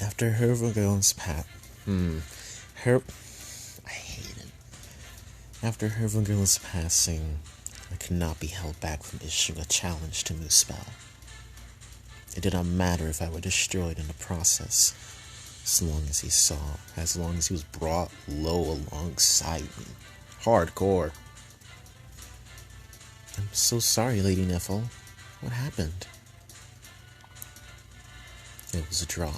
After Hervagon's Her... I hate it. After Hervagon's passing, I could not be held back from issuing a challenge to Muspell. It did not matter if I were destroyed in the process, as long as he was brought low alongside me. Hardcore. I'm so sorry, Lady Nifl. What happened? It was a draw.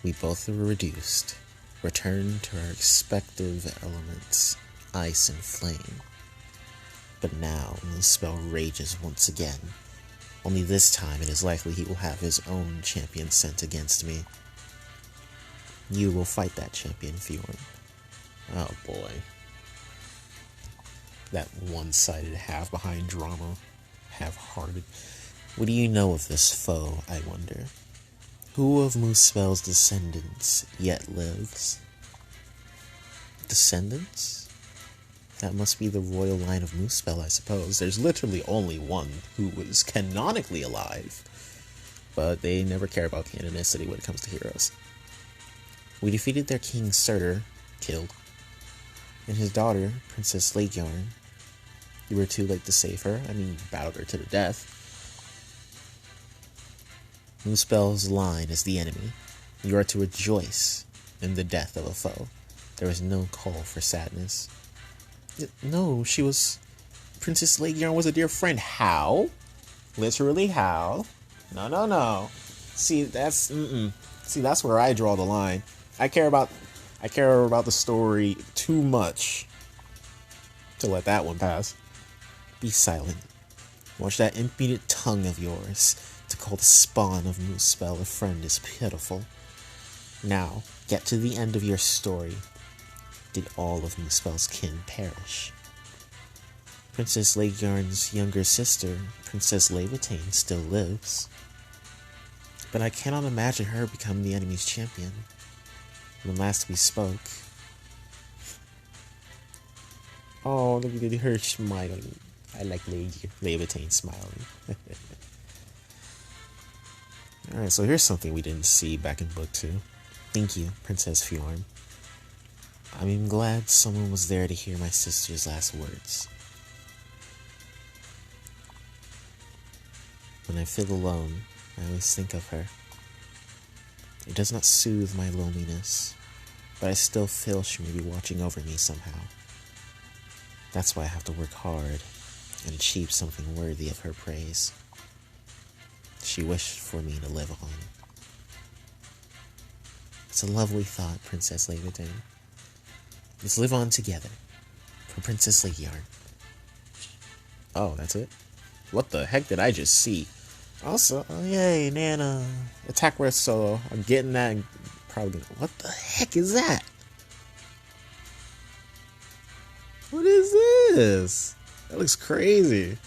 We both were reduced, returned to our respective elements, ice and flame. But now the spell rages once again. Only this time it is likely he will have his own champion sent against me. You will fight that champion, Fjorm. Oh boy. That one-sided half-behind drama. Half-hearted. What do you know of this foe, I wonder? Who of Muspell's descendants yet lives? Descendants? That must be the royal line of Muspell, I suppose. There's literally only one who was canonically alive. But they never care about canonicity when it comes to heroes. We defeated their king Surtur, killed, and his daughter, Princess Leityorn. You were too late to save her. I mean, you battled her to the death. Muspell's line is the enemy. You are to rejoice in the death of a foe. There is no call for sadness. No, Princess Leityorn was a dear friend. How? Literally how? No. See, that's where I draw the line. I care about the story too much to let that one pass. Be silent. Watch that impudent tongue of yours. To call the spawn of Muspell a friend is pitiful. Now, get to the end of your story. Did all of Muspell's kin perish? Princess Leityorn's younger sister, Princess Levitain, still lives. But I cannot imagine her becoming the enemy's champion. When last we spoke... Oh, look at her smiling. I like Levitain smiling. Alright, so here's something we didn't see back in book 2. Thank you, Princess Fjorm. I'm glad someone was there to hear my sister's last words. When I feel alone, I always think of her. It does not soothe my loneliness, but I still feel she may be watching over me somehow. That's why I have to work hard and achieve something worthy of her praise. She wished for me to live on. It's a lovely thought, Princess Levitain. Let's live on together. For Princess Leityorn. Oh, that's it? What the heck did I just see? Also, oh yay, Nana. Attack where solo. I'm getting that and probably gonna... What the heck is that? What is this? That looks crazy.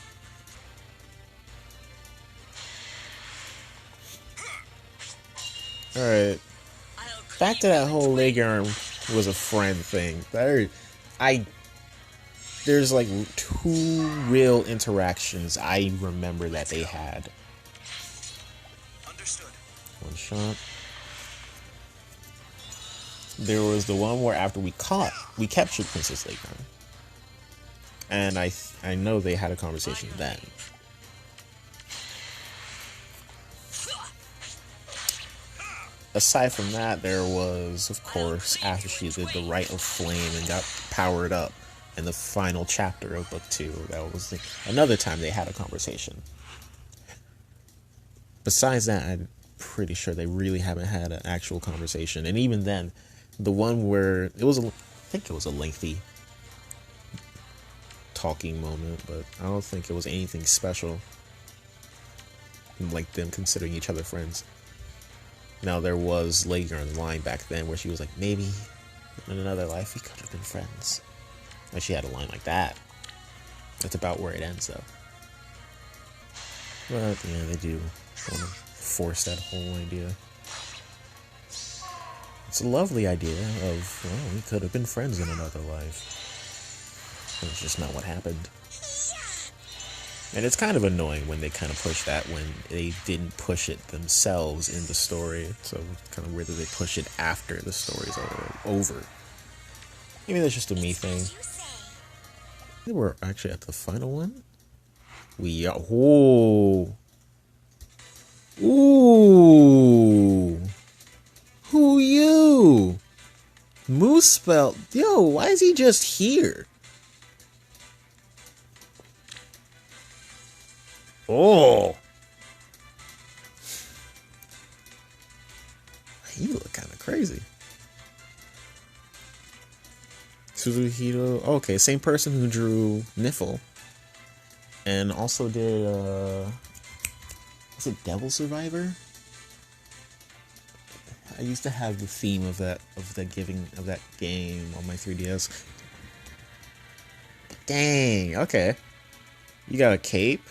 Alright. Back to that whole Leityorn was a friend thing. There's like 2 real interactions I remember that they had. Understood. One shot. There was the one where after we captured Princess Leityorn. And I know they had a conversation then. Aside from that, there was, of course, after she did the Rite of Flame and got powered up in the final chapter of book 2, that was another time they had a conversation. Besides that, I'm pretty sure they really haven't had an actual conversation. And even then, the one where I think it was a lengthy talking moment, but I don't think it was anything special. Like them considering each other friends. Now, there was Leityorn's line back then where she was like, maybe in another life we could have been friends. And she had a line like that. That's about where it ends, though. But, yeah, they do want to force that whole idea. It's a lovely idea of, well, we could have been friends in another life. And it's just not what happened. And it's kind of annoying when they kind of push that when they didn't push it themselves in the story. So kind of weird that they push it after the story's over. Maybe that's just a me thing. We're actually at the final one. We are. Ooh. Ooh. Who you? Muspell. Yo, why is he just here? Oh. You look kind of crazy. Suzuhito. Okay, same person who drew Nifl. And also did, was it Devil Survivor? I used to have the theme of that game on my 3DS. Dang, okay. You got a cape?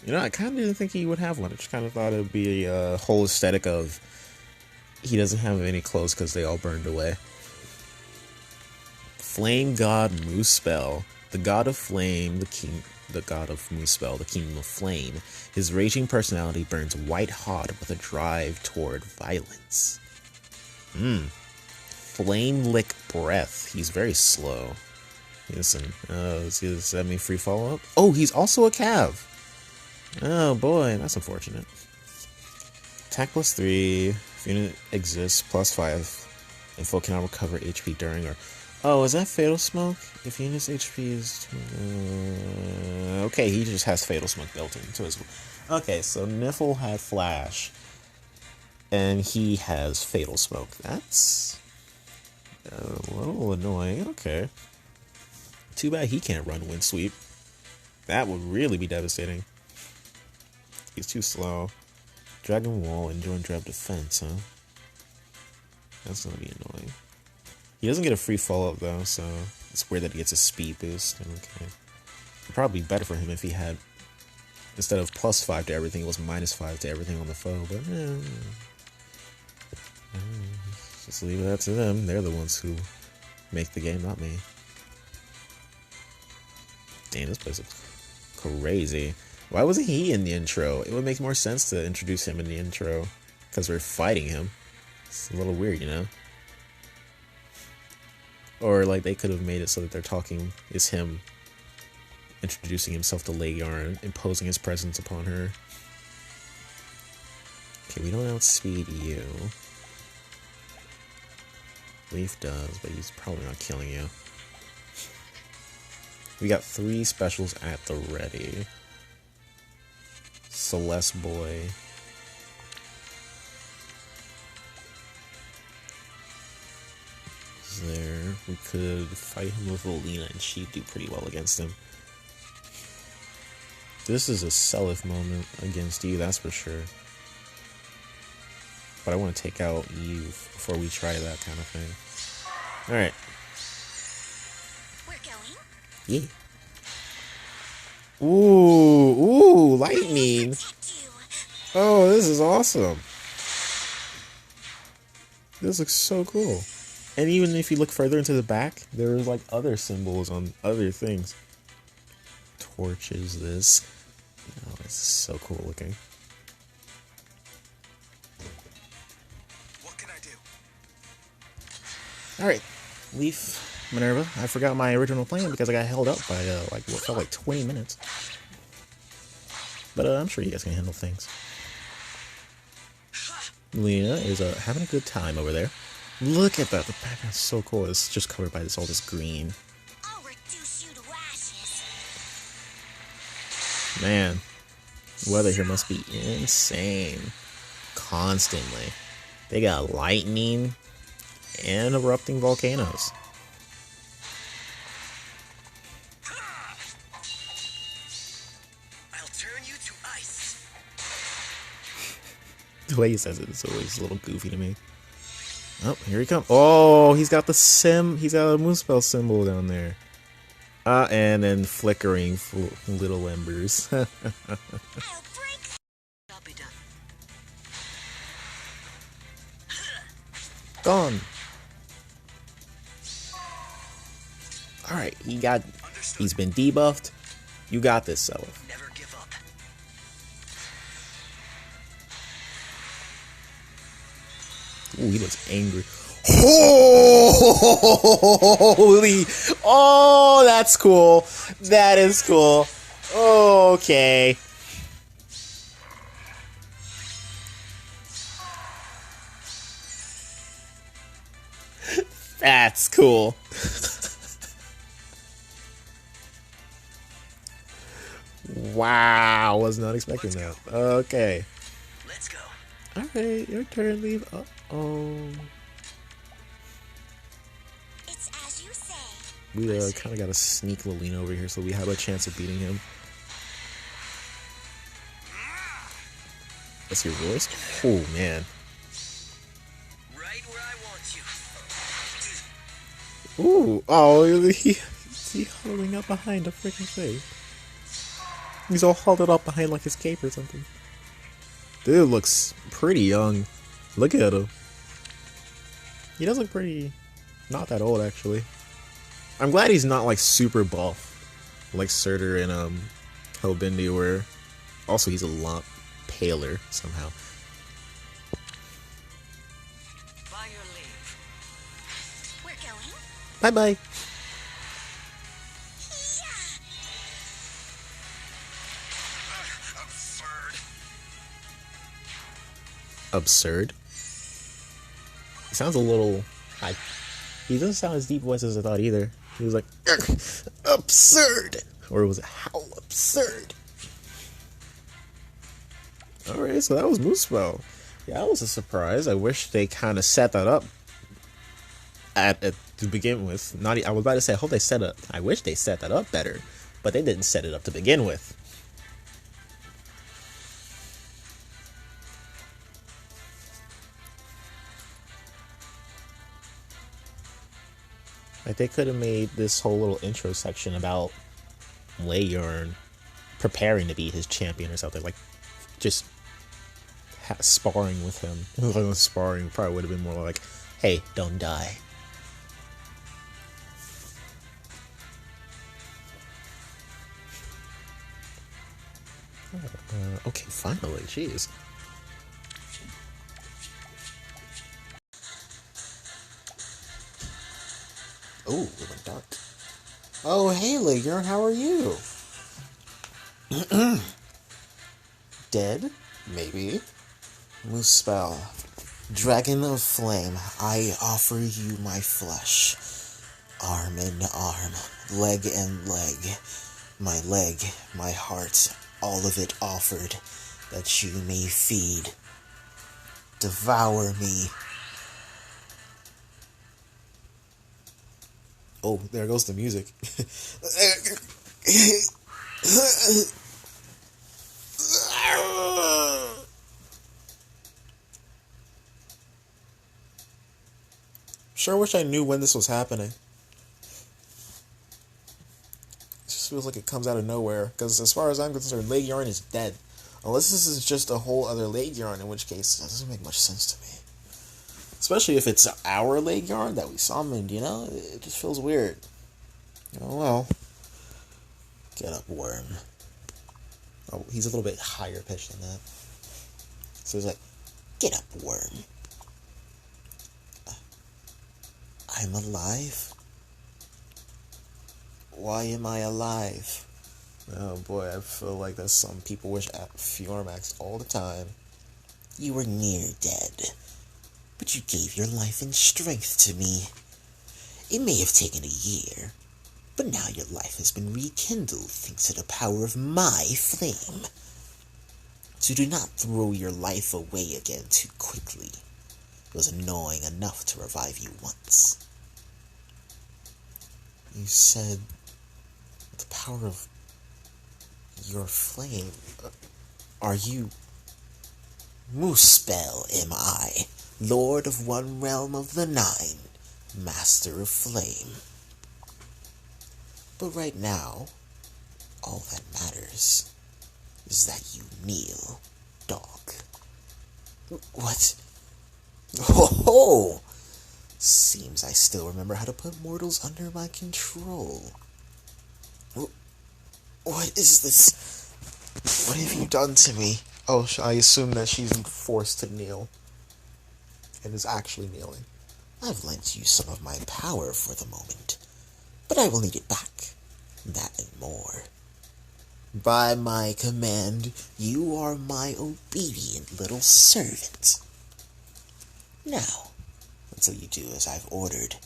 You know, I kind of didn't think he would have one. I just kind of thought it would be a whole aesthetic of he doesn't have any clothes because they all burned away. Flame God Muspell, the god of flame, the god of Muspell, the kingdom of flame. His raging personality burns white hot with a drive toward violence. Flame lick breath. He's very slow. Listen, does that mean free follow up? Oh, he's also a cav. Oh boy, that's unfortunate. Attack +3. If unit exists, +5. Info cannot recover HP during or. Oh, is that Fatal Smoke? If unit's HP is. Okay, he just has Fatal Smoke built into his. Okay, so Nifl had Flash. And he has Fatal Smoke. That's a little annoying. Okay. Too bad he can't run Wind Sweep. That would really be devastating. He's too slow. Dragon Wall and Join Drab Defense, huh? That's gonna be annoying. He doesn't get a free follow-up though, so it's weird that he gets a speed boost. Okay. It'd probably be better for him if he had, instead of +5 to everything, it was -5 to everything on the foe, but just leave that to them. They're the ones who make the game, not me. Damn, this place looks crazy. Why wasn't he in the intro? It would make more sense to introduce him in the intro, because we're fighting him. It's a little weird, you know? Or, like, they could have made it so that they're talking, is him introducing himself to Leigh-Yarn, imposing his presence upon her. Okay, we don't outspeed you. Leaf does, but he's probably not killing you. We got 3 specials at the ready. Celeste Boy. There. We could fight him with Alina and she'd do pretty well against him. This is a sell-if moment against you, that's for sure. But I want to take out you before we try that kind of thing. Alright. We're going? Yeah. Ooh, lightning. Oh, this is awesome. This looks so cool. And even if you look further into the back, there's like other symbols on other things. Torches, this. Oh, it's so cool looking. What can I do? Alright, Leaf, Minerva. I forgot my original plan because I got held up by like what felt like 20 minutes. But I'm sure you guys can handle things. Lena is having a good time over there. Look at that. The background's so cool. It's just covered by all this green. I'll reduce you to ashes. Man, the weather here must be insane. Constantly. They got lightning and erupting volcanoes. I'll turn you to ice. The way he says it is always a little goofy to me. Oh, here he comes. Oh, he's got he's got a Muspell symbol down there. And then flickering little embers. I'll break. I'll be done. Gone. Alright, he's been debuffed. You got this, Self. Never give up. Ooh, he looks angry. Holy! Oh, that's cool. That is cool. Okay. That's cool. Wow, was not expecting that. Okay. Let's go. Alright, your turn, leave. Uh-oh. It's as you say. We kind of got to sneak Lilina over here so we have a chance of beating him. That's your voice? Oh, man. Right where I want you. Ooh, oh, is he huddling up behind a freaking thing? He's all huddled up behind like his cape or something. Dude looks pretty young. Look at him. He does look pretty... not that old, actually. I'm glad he's not, like, super buff. Like Surtur and, Hellbindi, where... also, he's a lot paler, somehow. By your leave. We're going. Bye-bye. Absurd? He sounds a little high. He doesn't sound as deep voice as I thought either. He was like, absurd! Or was it how absurd? Alright, so that was Muspell. Yeah, that was a surprise. I wish they kind of set that up to begin with. I was about to say, I wish they set that up better, but they didn't set it up to begin with. Like, they could have made this whole little intro section about Leyorn preparing to be his champion or something. Like, just sparring with him. Sparring probably would have been more like, hey, don't die. Okay, finally, jeez. Oh, it went dark. Oh, hey, Leyorn, how are you? Dead? Maybe. Muspell, Dragon of Flame, I offer you my flesh. Arm in arm, leg in leg. My leg, my heart, all of it offered, that you may feed. Devour me. Oh, there goes the music. Sure wish I knew when this was happening. It just feels like it comes out of nowhere. Because as far as I'm concerned, Leyorn is dead. Unless this is just a whole other Leyorn, in which case it doesn't make much sense to me. Especially if it's our Leyorn that we summoned, you know? It just feels weird. Oh well. Get up, worm. Oh, he's a little bit higher pitched than that. So he's like, get up, worm. I'm alive? Why am I alive? Oh boy, I feel like that's something people wish Fjorm asked all the time. You were near dead, but you gave your life and strength to me. It may have taken a year, but now your life has been rekindled thanks to the power of my flame. So do not throw your life away again too quickly. It was annoying enough to revive you once. You said the power of your flame. Are you Muspell, am I, Lord of one realm of the 9, Master of Flame? But right now, all that matters is that you kneel, dog. What? Oh! Seems I still remember how to put mortals under my control. What is this? What have you done to me? Oh, I assume that she's forced to kneel. and is actually kneeling. I've lent you some of my power for the moment, but I will need it back. That and more. By my command, you are my obedient little servant. Now, until you do as I've ordered,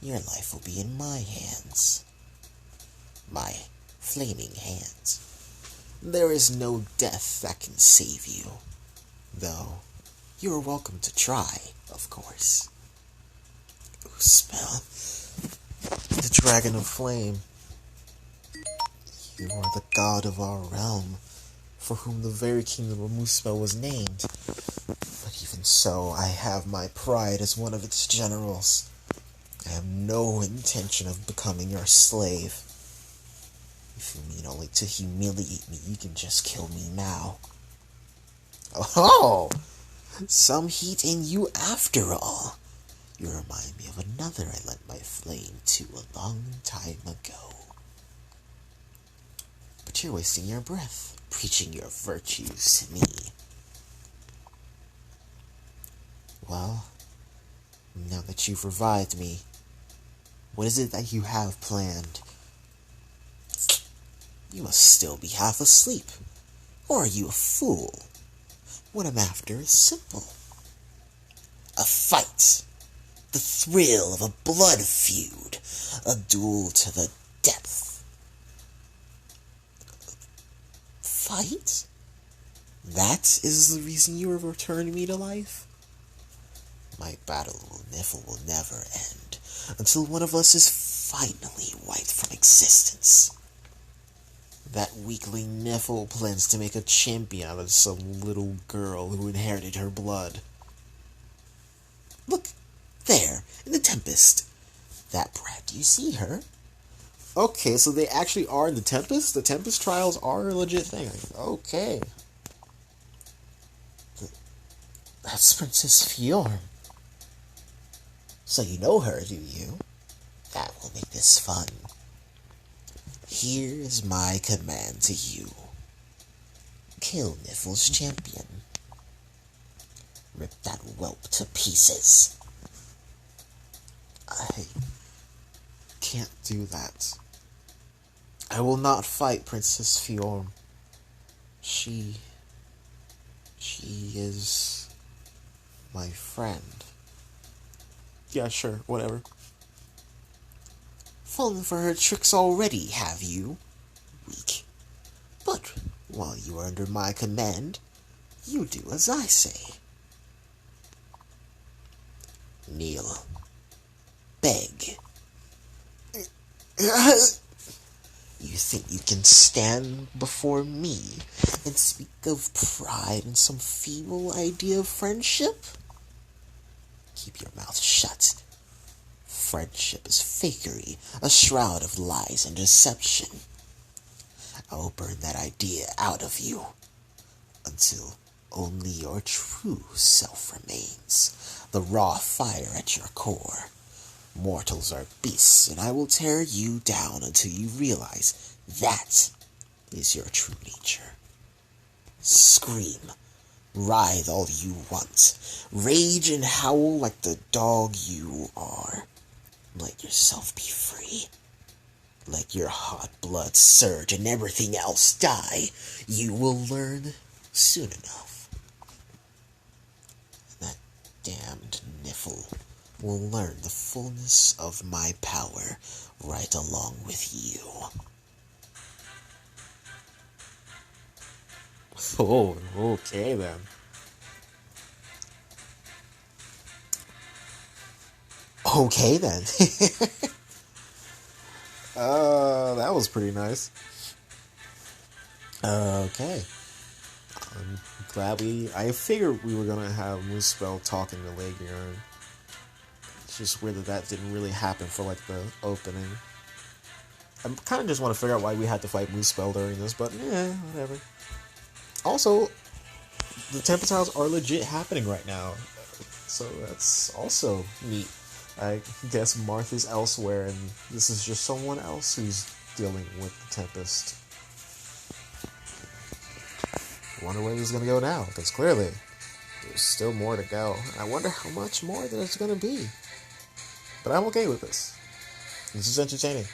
your life will be in my hands. My flaming hands. There is no death that can save you, though you are welcome to try, of course. Muspell, the dragon of flame. You are the god of our realm, for whom the very kingdom of Muspell was named. But even so, I have my pride as one of its generals. I have no intention of becoming your slave. If you mean only to humiliate me, you can just kill me now. Oh, some heat in you after all. You remind me of another I lent my flame to a long time ago. But you're wasting your breath, preaching your virtues to me. Well, now that you've revived me, what is it that you have planned? You must still be half asleep. Or are you a fool? What I'm after is simple. A fight. The thrill of a blood feud. A duel to the death. Fight? That is the reason you have returned me to life? My battle with Nifl will never end until one of us is finally wiped from existence. That weakling Nifl plans to make a champion out of some little girl who inherited her blood. Look, there, in the Tempest. That brat, do you see her? Okay, so they actually are in the Tempest? The Tempest trials are a legit thing. Okay. That's Princess Fjorm. So you know her, do you? That will make this fun. Here is my command to you. Kill Nifl's champion. Rip that whelp to pieces. I can't do that. I will not fight Princess Fjorm. She is my friend. Yeah, sure, whatever. Fallen for her tricks already, have you? Weak. But while you are under my command, you do as I say. Kneel. Beg. You think you can stand before me and speak of pride and some feeble idea of friendship? Keep your mouth shut. Friendship is fakery, a shroud of lies and deception. I will burn that idea out of you until only your true self remains, the raw fire at your core. Mortals are beasts, and I will tear you down until you realize that is your true nature. Scream, writhe all you want, rage and howl like the dog you are. Let yourself be free. Let your hot blood surge and everything else die. You will learn soon enough. That damned Nifl will learn the fullness of my power right along with you. Oh, okay then. Okay then. That was pretty nice. Okay. I'm glad I figured we were gonna have Muspell talking to Leguiarn. It's just weird that didn't really happen for, like, the opening. I kind of just want to figure out why we had to fight Muspell during this, but whatever. Also, the Tempest Trials are legit happening right now, so that's also neat. I guess Martha's elsewhere, and this is just someone else who's dealing with the Tempest. I wonder where this is going to go now, because clearly there's still more to go. I wonder how much more there's going to be. But I'm okay with this. This is entertaining.